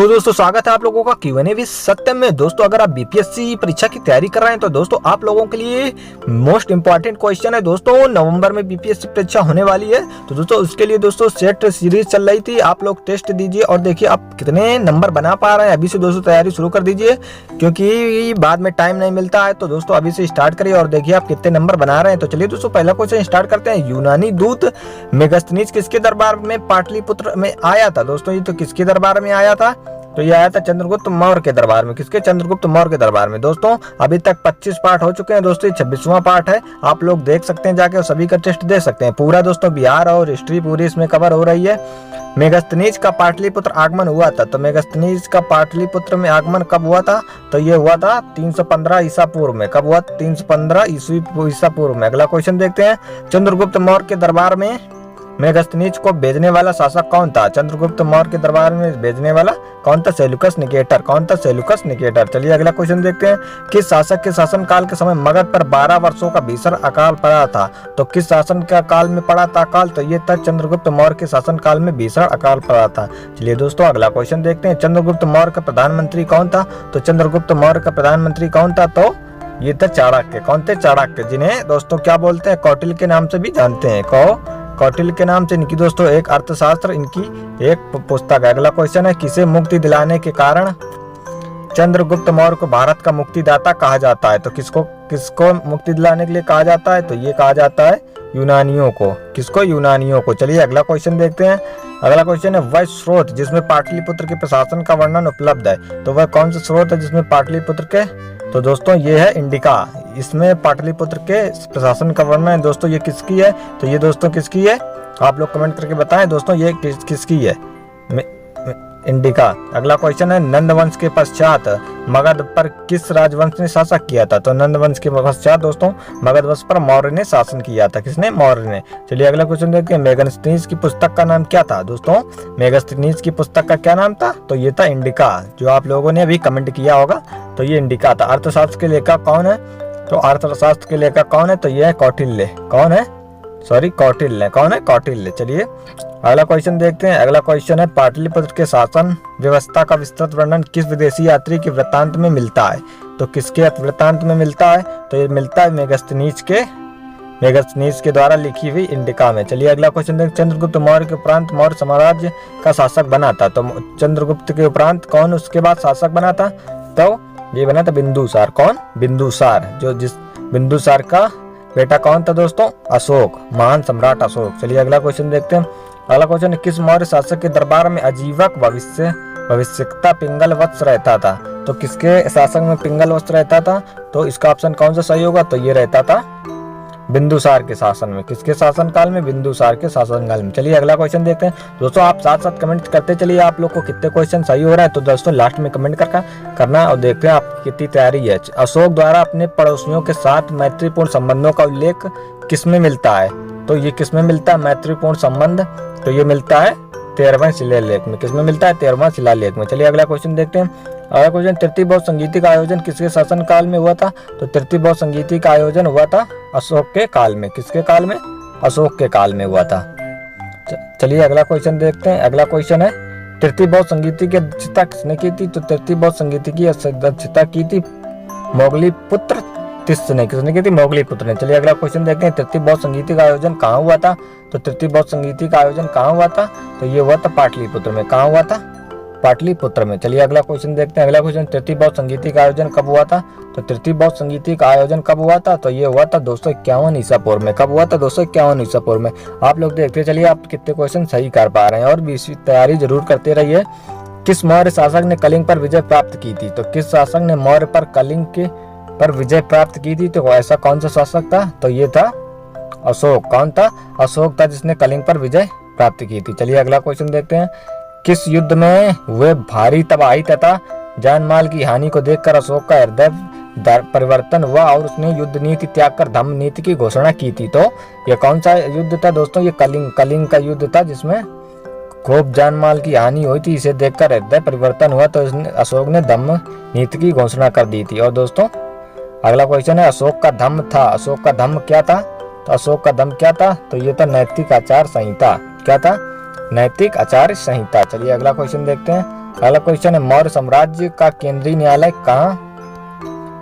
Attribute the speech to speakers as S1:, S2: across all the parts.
S1: तो दोस्तों स्वागत है आप लोगों का Q&A विद सत्यम में। दोस्तों अगर आप बीपीएससी परीक्षा की तैयारी कर रहे हैं तो दोस्तों आप लोगों के लिए मोस्ट इंपॉर्टेंट क्वेश्चन है। दोस्तों नवंबर में बीपीएससी परीक्षा होने वाली है, तो दोस्तों उसके लिए दोस्तों सेट सीरीज चल रही थी। आप लोग टेस्ट दीजिए और देखिए आप कितने नंबर बना पा रहे हैं। अभी से दोस्तों तैयारी शुरू कर दीजिए, क्योंकि बाद में टाइम नहीं मिलता है। तो दोस्तों अभी से स्टार्ट करिए और देखिए आप कितने नंबर बना रहे हैं। तो चलिए दोस्तों पहला क्वेश्चन स्टार्ट करते हैं। यूनानी दूत मेगास्थनीज किसके दरबार में पाटलिपुत्र में आया था? दोस्तों ये तो किसके दरबार में आया था? तो ये आया था चंद्रगुप्त मौर्य के दरबार में। किसके? चंद्रगुप्त मौर्य के दरबार में। दोस्तों अभी तक 25 पार्ट हो चुके हैं। दोस्तों 26वां पार्ट है, आप लोग देख सकते हैं जाके और सभी का टेस्ट दे सकते हैं। पूरा दोस्तों बिहार और हिस्ट्री पूरी इसमें कवर हो रही है। मेगास्थनीज का पाटलिपुत्र आगमन हुआ था, तो मेगास्थनीज का पाटलिपुत्र में आगमन कब हुआ था? तो ये हुआ था 315 ईसा पूर्व में। कब हुआ? 315 ईसा पूर्व में। अगला क्वेश्चन देखते हैं। चंद्रगुप्त मौर्य के दरबार में मेगास्थनीज को भेजने वाला शासक कौन था? चंद्रगुप्त मौर्य के दरबार में भेजने वाला कौन था? Seleucus Nicator. कौन था? Seleucus Nicator. चलिए अगला क्वेश्चन देखते हैं। किस शासक के शासन काल के समय मगध पर 12 वर्षों का भीषण अकाल पड़ा था? तो किस शासन के काल में पड़ा था अकाल? तो ये था चंद्रगुप्त मौर्य के शासन काल में भीषण अकाल पड़ा था। चलिए दोस्तों अगला क्वेश्चन देखते हैं। चंद्रगुप्त मौर्य का प्रधानमंत्री कौन था? तो चंद्रगुप्त मौर्य का प्रधानमंत्री कौन था? तो ये था चाणक्य। कौन थे? चाणक्य, जिन्हें दोस्तों क्या बोलते हैं? कौटिल्य के नाम से भी जानते हैं। कौटिल्य के नाम से इनकी दोस्तों एक अर्थशास्त्र इनकी एक पुस्तक है। अगला क्वेश्चन है। किसे मुक्ति दिलाने के कारण चंद्रगुप्त मौर्य को भारत का मुक्तिदाता कहा जाता है? तो किसको मुक्ति दिलाने के लिए कहा जाता है? तो ये कहा जाता है यूनानियों को। किसको? यूनानियों को। चलिए अगला क्वेश्चन देखते हैं। अगला क्वेश्चन है। वह स्रोत जिसमें पाटलिपुत्र के प्रशासन का वर्णन उपलब्ध है, तो वह कौन सा स्रोत है जिसमें पाटलिपुत्र के? तो दोस्तों ये है इंडिका। इसमें पाटलिपुत्र के प्रशासन का वर्णन है। दोस्तों ये किसकी है? तो ये दोस्तों किसकी है? आप लोग कमेंट करके बताएं दोस्तों ये किसकी है? इंडिका। अगला क्वेश्चन है। नंद वंश के पश्चात मगध पर किस राजवंश ने शासन किया था? तो नंद वंश के पश्चात दोस्तों मगध वंश पर मौर्य ने शासन किया था। किसने? मौर्य ने। चलिए अगला क्वेश्चन देखते हैं। मेगास्थनीज की पुस्तक का नाम क्या था? दोस्तों मेगास्थनीज की पुस्तक का क्या नाम था? तो ये था इंडिका, जो आप लोगों ने अभी कमेंट किया होगा। तो ये इंडिका था। अर्थशास्त्र के लेखक कौन है? तो अर्थशास्त्र के लेखक कौन है? तो ये है कौटिल्य। कौन है? कौटिल्य। कौन है? कौटिल्य। चलिए अगला क्वेश्चन देखते हैं। अगला क्वेश्चन है। पाटलिपुत्र के शासन व्यवस्था का विस्तृत वर्णन किस विदेशी यात्री के वृत्तांत में मिलता है? तो किसके वृत्तांत में मिलता है? तो ये मिलता है मेगास्थनीज के द्वारा लिखी हुई इंडिका में। चलिए अगला क्वेश्चन देखते हैं। चंद्रगुप्त मौर्य के उपरांत मौर्य साम्राज्य का शासक बना था? तो चंद्रगुप्त के उपरांत कौन उसके बाद शासक बना था? तो ये बना था बिंदुसार। कौन? बिंदुसार। जिस बिंदुसार का बेटा कौन था दोस्तों? अशोक, महान सम्राट अशोक। चलिए अगला क्वेश्चन देखते हैं। अगला क्वेश्चन है। किस मौर्य शासक के दरबार में आजीवक भविष्यता पिंगल वत्स रहता था? तो किसके शासन में पिंगल वत्स रहता था? तो इसका ऑप्शन कौन सा सही होगा? तो ये रहता था बिंदुसार के शासन में। किसके शासन काल में? बिंदुसार के शासन काल में। चलिए अगला क्वेश्चन देखते हैं। दोस्तों आप साथ साथ कमेंट करते चलिए आप लोग को कितने क्वेश्चन सही हो रहा है। तो दोस्तों लास्ट में कमेंट करना और देखते हैं आपकी कितनी तैयारी है। अशोक द्वारा अपने पड़ोसियों के साथ मैत्रीपूर्ण संबंधों का उल्लेख किसमें मिलता है? तो ये किसमें मिलता है मैत्रीपूर्ण संबंध? तो ये मिलता है 13वें शिलालेख में। किसमें मिलता है? 13वां शिलालेख में। चलिए अगला क्वेश्चन देखते हैं। अगला क्वेश्चन। तृतीय बौद्ध संगीति का आयोजन किसके शासन काल में हुआ था? तो तृतीय बौद्ध संगीति का आयोजन हुआ था अशोक के काल में। किसके काल में? अशोक के काल में हुआ था। चलिए अगला क्वेश्चन देखते हैं। अगला क्वेश्चन है। तृतीय बौद्ध संगीति की अध्यक्षता किसने की थी? तो तृतीय बौद्ध संगीति की अध्यक्षता की थी मोगलीपुत्र तिस्य ने। किसने की थी? मोगलीपुत्र ने। चलिए अगला क्वेश्चन देखते हैं। तृतीय बौद्ध संगीति का आयोजन कहाँ हुआ था? तो तृतीय बौद्ध संगीति का आयोजन कहाँ हुआ था? तो ये हुआ था पाटलिपुत्र में। कहाँ हुआ था? पाटलिपुत्र में। चलिए अगला क्वेश्चन देखते हैं। अगला क्वेश्चन। तृतीय बौद्ध संगीति का आयोजन कब हुआ था? तो तृतीय बौद्ध संगीति का आयोजन कब हुआ था? तो ये हुआ था 251 ईसा पूर्व में। कब हुआ था? 251 ईसा पूर्व में। आप लोग देखते चलिए आप कितने क्वेश्चन सही कर पा रहे हैं और भी इसकी तैयारी जरूर करते रहिए। किस मौर्य शासक ने कलिंग पर विजय प्राप्त की थी? तो किस शासक ने मौर्य पर कलिंग पर विजय प्राप्त की थी? तो ऐसा कौन सा शासक था? तो ये था अशोक। कौन था? अशोक था जिसने कलिंग पर विजय प्राप्त की थी। चलिए अगला क्वेश्चन देखते हैं। किस युद्ध में हुए भारी तबाही तथा जान माल की हानि को देखकर अशोक का हृदय परिवर्तन हुआ और उसने युद्ध नीति त्याग कर धम्म नीति की घोषणा की थी? तो यह कौन सा युद्ध था दोस्तों? ये कलिंग का युद्ध था जिसमें खूब जान माल की हानि हुई थी। इसे देखकर हृदय परिवर्तन हुआ तो अशोक ने धम्म नीति की घोषणा कर दी थी। और दोस्तों अगला क्वेश्चन है। अशोक का धम्म था। अशोक का धम्म क्या था? तो अशोक का धम्म क्या था? तो ये था नैतिक आचार संहिता। क्या था? नैतिक आचार संहिता। चलिए अगला क्वेश्चन देखते हैं। अगला क्वेश्चन है मौर्य साम्राज्य का केंद्रीय न्यायालय कहाँ,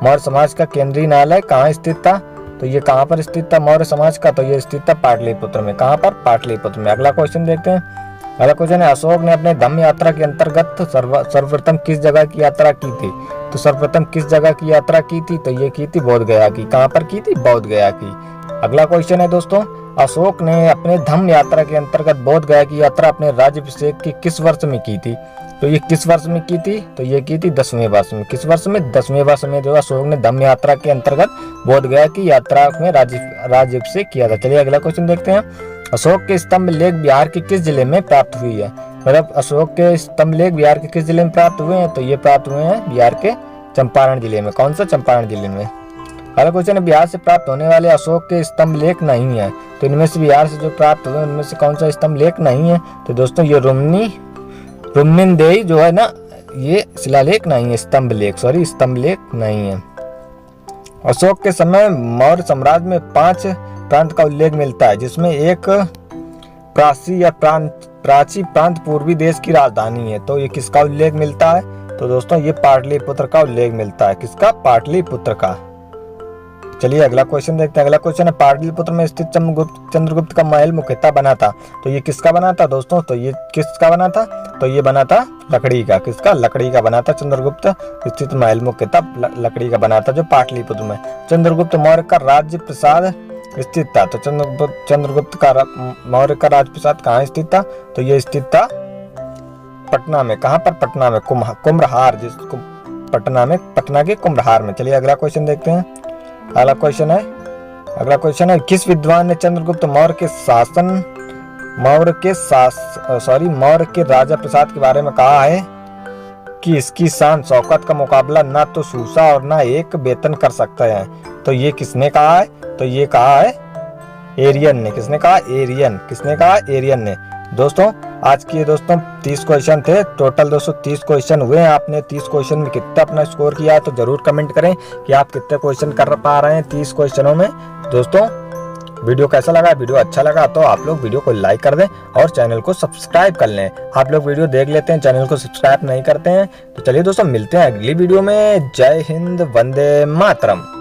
S1: मौर्य समाज का केंद्रीय न्यायालय कहाँ स्थित था, तो ये कहाँ पर स्थित था मौर्य समाज का, तो ये स्थित था पाटलिपुत्र में। कहाँ पर, पाटलिपुत्र में। अगला क्वेश्चन देखते हैं। अगला क्वेश्चन है अशोक ने अपने धम्म यात्रा के अंतर्गत सर्वप्रथम किस जगह की यात्रा की थी, तो सर्वप्रथम किस जगह की यात्रा की थी, तो ये की थी बोध गया की। कहाँ पर की थी, बोध गया की। अगला क्वेश्चन है दोस्तों अशोक ने अपने धम्म यात्रा के अंतर्गत बोध गया की यात्रा अपने राज्याभिषेक की किस वर्ष में की थी, तो ये किस वर्ष में की थी, तो ये की थी 10वें वर्ष में। किस वर्ष में, 10वें वर्ष में जो अशोक ने धम्म यात्रा के अंतर्गत बोध गया की यात्रा में राज्याभिषेक किया था। चलिए अगला क्वेश्चन देखते हैं। अशोक के स्तंभ लेख बिहार के किस जिले में प्राप्त हुई है, मतलब अशोक के स्तंभ लेख बिहार के किस जिले में प्राप्त हुए हैं, तो ये प्राप्त हुए हैं बिहार के चंपारण जिले में। कौन सा, चंपारण जिले में। अगला क्वेश्चन है बिहार से प्राप्त होने वाले अशोक के स्तंभ लेख नहीं है, तो इनमें से बिहार से जो प्राप्त हुए उनमें से कौन सा स्तंभ लेख नहीं है, तो दोस्तों ये रुक्मिणीदेही जो है ना, ये शिलालेख नहीं है, स्तंभ लेख, सॉरी स्तंभ लेख नहीं है। अशोक के समय मौर्य साम्राज्य में 5 प्रांत का उल्लेख मिलता है, जिसमें एक प्राची प्रांत पूर्वी देश की राजधानी है, तो ये किसका उल्लेख मिलता है, तो दोस्तों ये पाटलिपुत्र का उल्लेख मिलता है। किसका, पाटलिपुत्र का। चलिए अगला क्वेश्चन देखते हैं। अगला क्वेश्चन है पाटलिपुत्र में स्थित चंद्रगुप्त का महल मुख्यतः बना था, तो ये किसका बना था दोस्तों, तो ये किसका बना था, तो ये बना था लकड़ी का। किसका, लकड़ी का बना था। चंद्रगुप्त स्थित महल मुख्यतः लकड़ी का बना था जो पाटलिपुत्र में। चंद्रगुप्त मौर्य का राज्य प्रसाद स्थित था, तो चंद्रगुप्त का मौर्य का राज्य प्रसाद कहाँ स्थित था, तो ये स्थित था पटना में। कहाँ पर, पटना में, कुम्भहार, जिसको पटना में, पटना के कुम्भहार में। चलिए अगला क्वेश्चन देखते हैं। अगला क्वेश्चन है किस विद्वान ने चंद्रगुप्त मौर्य के राजा प्रसाद के बारे में कहा है कि इसकी शान शौकत का मुकाबला ना तो सूसा और ना एक वेतन कर सकता है, तो ये किसने कहा है, तो ये कहा है एरियन ने। किसने कहा, एरियन। किसने कहा, एरियन ने। दोस्तों आज के 30 क्वेश्चन थे टोटल, 230 क्वेश्चन हुए हैं। आपने 30 क्वेश्चन में कितना अपना स्कोर किया है, तो जरूर कमेंट करें कि आप कितने क्वेश्चन कर पा रहे हैं 30 क्वेश्चनों में। दोस्तों वीडियो कैसा लगा, वीडियो अच्छा लगा तो आप लोग वीडियो को लाइक कर दें और चैनल को सब्सक्राइब कर लें। आप लोग वीडियो देख लेते हैं, चैनल को सब्सक्राइब नहीं करते हैं, तो चलिए दोस्तों मिलते हैं अगली वीडियो में। जय हिंद, वंदे मातरम।